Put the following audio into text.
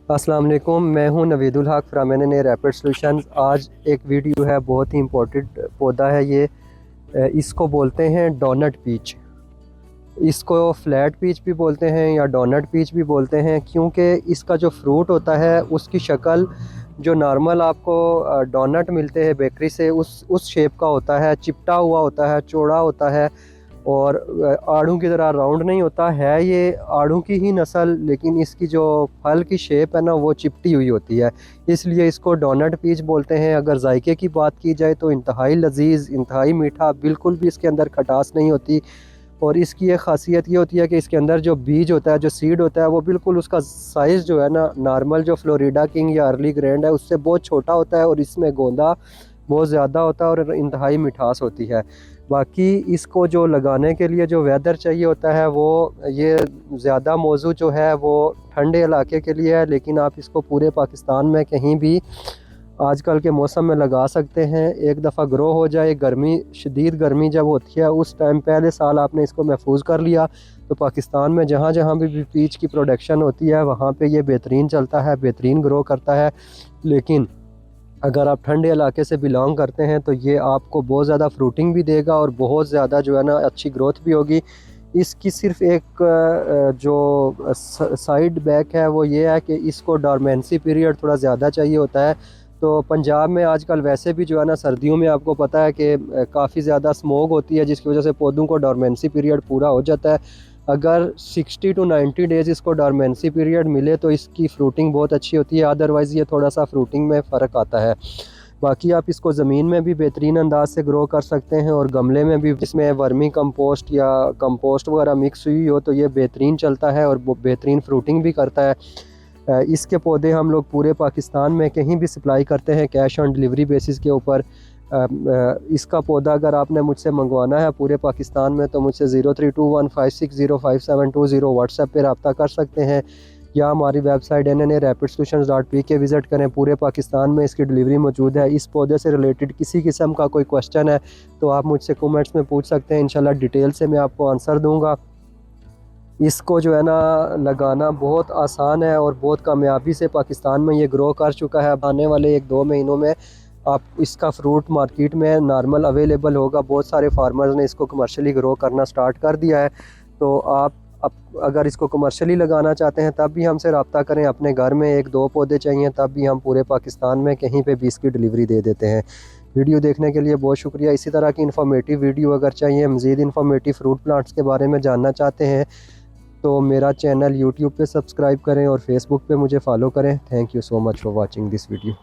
अस्सलाम वालेकुम, मैं हूं नवीदुल हक फ्राम एन रैपिड सॉल्यूशंस। आज एक वीडियो है, बहुत ही इम्पोर्टेंट पौधा है ये। इसको बोलते हैं डोनट पीच। इसको फ्लैट पीच भी बोलते हैं या डोनट पीच भी बोलते हैं, क्योंकि इसका जो फ्रूट होता है उसकी शक्ल जो नॉर्मल आपको डोनट मिलते हैं बेकरी से उस शेप का होता है, चिपटा हुआ होता है, चौड़ा होता है और आड़ू की तरह राउंड नहीं होता है। ये आड़ू की ही नस्ल, लेकिन इसकी जो फल की शेप है ना वो चिपटी हुई होती है, इसलिए इसको डोनट पीच बोलते हैं। अगर जायके की बात की जाए तो इंतहाई लजीज, इंतहाई मीठा, बिल्कुल भी इसके अंदर खटास नहीं होती। और इसकी एक ख़ासियत ये होती है कि इसके अंदर जो बीज होता है, जो सीड होता है, वो बिल्कुल उसका साइज़ जो है ना नॉर्मल जो फ्लोरिडा किंग या अर्ली ग्रैंड है उससे बहुत छोटा होता है और इसमें गोंदा बहुत ज़्यादा होता है और इंतहाई मिठास होती है। बाकी इसको जो लगाने के लिए जो वेदर चाहिए होता है वो ये ज़्यादा मौजू जो है वो ठंडे इलाके के लिए है, लेकिन आप इसको पूरे पाकिस्तान में कहीं भी आजकल के मौसम में लगा सकते हैं। एक दफ़ा ग्रो हो जाए, गर्मी शदीद गर्मी जब होती है उस टाइम पहले साल आपने इसको महफूज कर लिया तो पाकिस्तान में जहाँ जहाँ भी पीच की प्रोडक्शन होती है वहाँ पे ये बेहतरीन चलता है, बेहतरीन ग्रो करता है। लेकिन अगर आप ठंडे इलाके से बिलोंग करते हैं तो ये आपको बहुत ज़्यादा फ्रूटिंग भी देगा और बहुत ज़्यादा जो है ना अच्छी ग्रोथ भी होगी। इसकी सिर्फ एक जो साइड बैक है वो ये है कि इसको डॉर्मेंसी पीरियड थोड़ा ज़्यादा चाहिए होता है। तो पंजाब में आजकल वैसे भी जो है ना सर्दियों में आपको पता है कि काफ़ी ज़्यादा स्मोक होती है, जिसकी वजह से पौधों को डॉर्मेंसी पीरियड पूरा हो जाता है। अगर 60 टू 90 डेज़ इसको डॉर्मेंसी पीरियड मिले तो इसकी फ्रूटिंग बहुत अच्छी होती है, अदरवाइज़ ये थोड़ा सा फ्रूटिंग में फ़र्क आता है। बाकी आप इसको ज़मीन में भी बेहतरीन अंदाज से ग्रो कर सकते हैं और गमले में भी, जिसमें वर्मी कंपोस्ट या कंपोस्ट वगैरह मिक्स हुई हो तो ये बेहतरीन चलता है और बेहतरीन फ्रूटिंग भी करता है। इसके पौधे हम लोग पूरे पाकिस्तान में कहीं भी सप्लाई करते हैं कैश ऑन डिलीवरी बेसिस के ऊपर। इसका पौधा अगर आपने मुझसे मंगवाना है पूरे पाकिस्तान में तो मुझसे 0321560570 व्हाट्सएप पे रब्ता कर सकते हैं या हमारी वेबसाइट NNA-RapidSolutions.pk विज़िट करें। पूरे पाकिस्तान में इसकी डिलीवरी मौजूद है। इस पौधे से रिलेटेड किसी किस्म का कोई क्वेश्चन है तो आप मुझसे कमेंट्स में पूछ सकते हैं, इंशाल्लाह डिटेल से मैं आपको आंसर दूँगा। इसको जो है ना लगाना बहुत आसान है और बहुत कामयाबी से पाकिस्तान में ये ग्रो कर चुका है। आने वाले 1-2 महीनों में आप इसका फ्रूट मार्केट में नॉर्मल अवेलेबल होगा। बहुत सारे फार्मर्स ने इसको कमर्शियली ग्रो करना स्टार्ट कर दिया है। तो आप अगर इसको कमर्शियली लगाना चाहते हैं तब भी हमसे रब्ता करें। अपने घर में 1-2 पौधे चाहिए तब भी हम पूरे पाकिस्तान में कहीं पे भी इसकी डिलीवरी दे देते हैं। वीडियो देखने के लिए बहुत शुक्रिया। इसी तरह की इन्फॉर्मेटिव वीडियो अगर चाहिए, मज़ीद इन्फॉर्मेटिव फ्रूट प्लांट्स के बारे में जानना चाहते हैं तो मेरा चैनल यूट्यूब पे सब्सक्राइब करें और फेसबुक पे मुझे फॉलो करें। Thank you so much for watching this video.